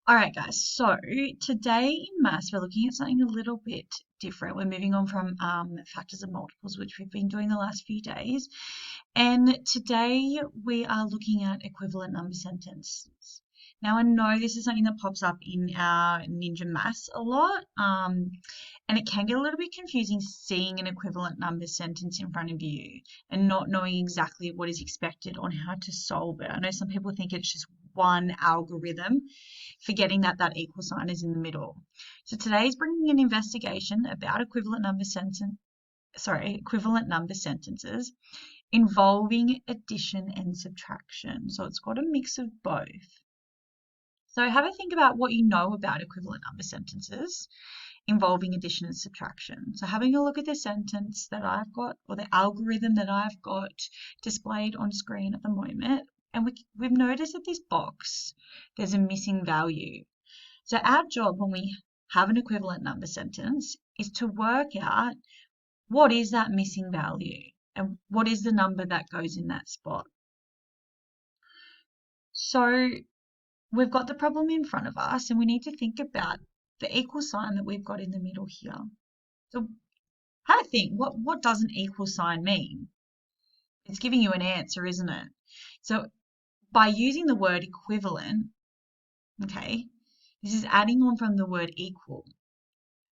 All right, guys. So today in maths, we're looking at something a little bit different. We're moving on from factors and multiples, which we've been doing the last few days. And today we are looking at equivalent number sentences. Now, I know this is something that pops up in our Ninja Maths a lot, and it can get a little bit confusing seeing an equivalent number sentence in front of you and not knowing exactly what is expected on how to solve it. I know some people think it's just one algorithm, forgetting that that equal sign is in the middle. So today is bringing an investigation about equivalent number sentences involving addition and subtraction. So it's got a mix of both. So have a think about what you know about equivalent number sentences involving addition and subtraction. So having a look at the sentence that I've got, or the algorithm that I've got displayed on screen at the moment, and we've noticed that this box, there's a missing value. So our job when we have an equivalent number sentence is to work out what is that missing value and what is the number that goes in that spot. So we've got the problem in front of us and we need to think about the equal sign that we've got in the middle here. So have a think, what does an equal sign mean? It's giving you an answer, isn't it? So by using the word equivalent, okay, this is adding on from the word equal.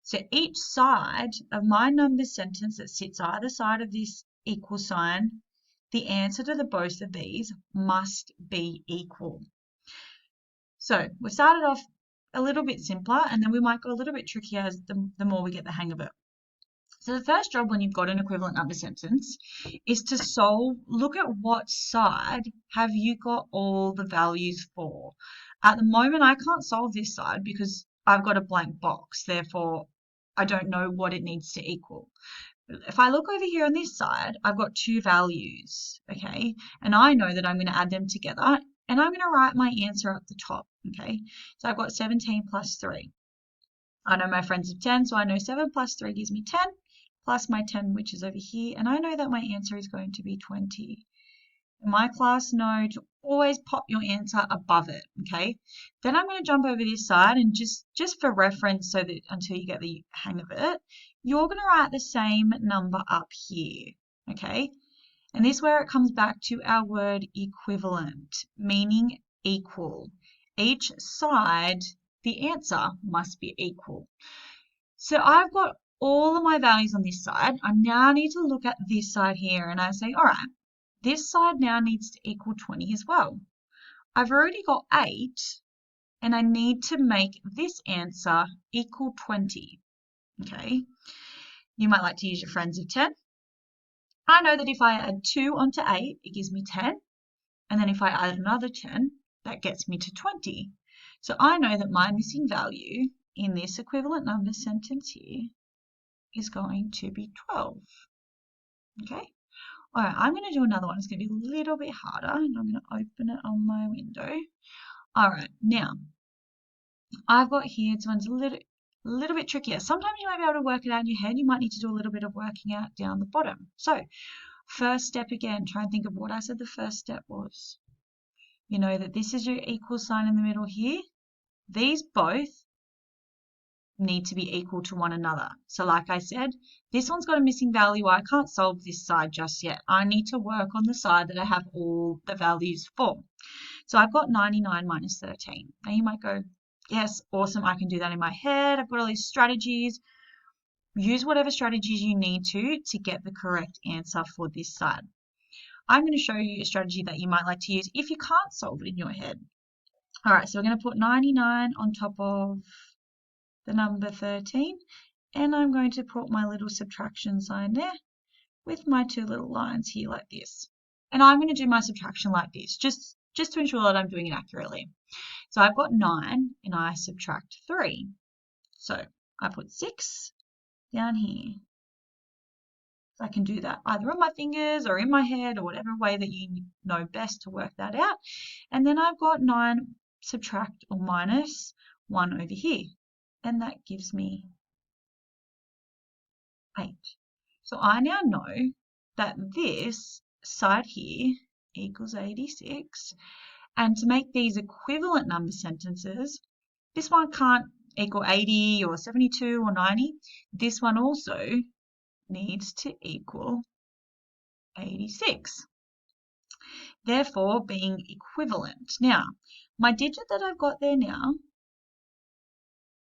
So each side of my number sentence that sits either side of this equal sign, the answer to the both of these must be equal. So we started off a little bit simpler and then we might go a little bit trickier as the more we get the hang of it. So the first job when you've got an equivalent number sentence is to look at what side have you got all the values for. At the moment, I can't solve this side because I've got a blank box, therefore I don't know what it needs to equal. If I look over here on this side, I've got two values, okay? And I know that I'm going to add them together and I'm going to write my answer at the top, okay? So I've got 17 plus 3. I know my friends of 10, so I know 7 plus 3 gives me 10, plus my 10, which is over here, and I know that my answer is going to be 20. In my class know to always pop your answer above it, okay? Then I'm going to jump over this side and just for reference so that until you get the hang of it, you're going to write the same number up here, okay? And this is where it comes back to our word equivalent, meaning equal. Each side, the answer must be equal. So I've got all of my values on this side. I now need to look at this side here and I say, all right, this side now needs to equal 20 as well. I've already got 8 and I need to make this answer equal 20. Okay, you might like to use your friends of 10. I know that if I add 2 onto 8, it gives me 10. And then if I add another 10, that gets me to 20. So I know that my missing value in this equivalent number sentence here is going to be 12. Okay. All right, I'm going to do another one. It's going to be a little bit harder, and I'm going to open it on my window. All right, now, I've got here, this one's a little bit trickier. Sometimes you might be able to work it out in your head. You might need to do a little bit of working out down the bottom. So, first step again, try and think of what I said the first step was. You know that this is your equal sign in the middle here. These both need to be equal to one another. So like I said, this one's got a missing value. I can't solve this side just yet. I need to work on the side that I have all the values for. So I've got 99 minus 13. Now you might go, yes, awesome, I can do that in my head. I've got all these strategies. Use whatever strategies you need to get the correct answer for this side. I'm going to show you a strategy that you might like to use if you can't solve it in your head. All right, so we're going to put 99 on top of the number 13, and I'm going to put my little subtraction sign there with my two little lines here like this. And I'm going to do my subtraction like this, just to ensure that I'm doing it accurately. So I've got 9 and I subtract 3. So I put 6 down here. So I can do that either on my fingers or in my head or whatever way that you know best to work that out. And then I've got 9 subtract or minus 1 over here. And that gives me 8. So I now know that this side here equals 86. And to make these equivalent number sentences, This one can't equal 80 or 72 or 90. This one also needs to equal 86. Therefore, being equivalent. Now, my digit that I've got there now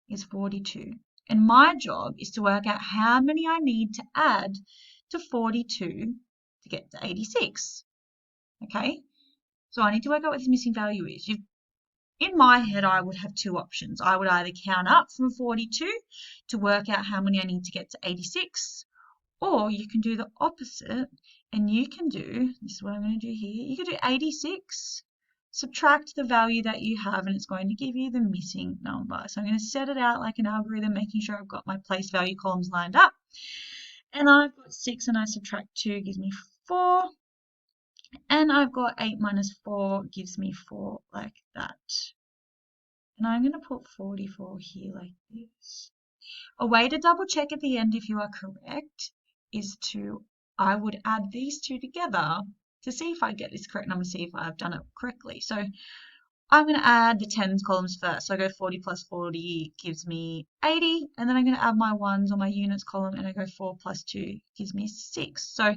is 42. And my job is to work out how many I need to add to 42 to get to 86. Okay? So I need to work out what this missing value is. In my head, I would have two options. I would either count up from 42 to work out how many I need to get to 86, or you can do the opposite and you can do, this is what I'm going to do here, you can do 86, subtract the value that you have, and it's going to give you the missing number. So I'm going to set it out like an algorithm, making sure I've got my place value columns lined up. And I've got 6 and I subtract 2 gives me 4. And I've got 8 minus 4 gives me 4, like that. And I'm going to put 44 here like this. A way to double check at the end if you are correct is I would add these two together to see if I get this correct number, see if I've done it correctly. So I'm going to add the tens columns first. So I go 40 plus 40 gives me 80, and then I'm going to add my ones on my units column, and I go 4 plus 2 gives me 6. So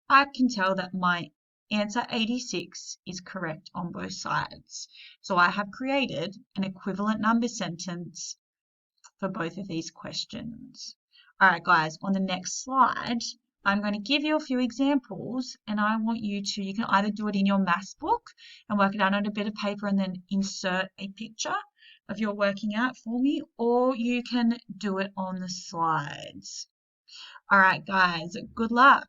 I can tell that my answer 86 is correct on both sides. So I have created an equivalent number sentence for both of these questions. All right, guys, on the next slide, I'm going to give you a few examples, and I want you can either do it in your maths book and work it out on a bit of paper and then insert a picture of your working out for me, or you can do it on the slides. All right, guys, good luck.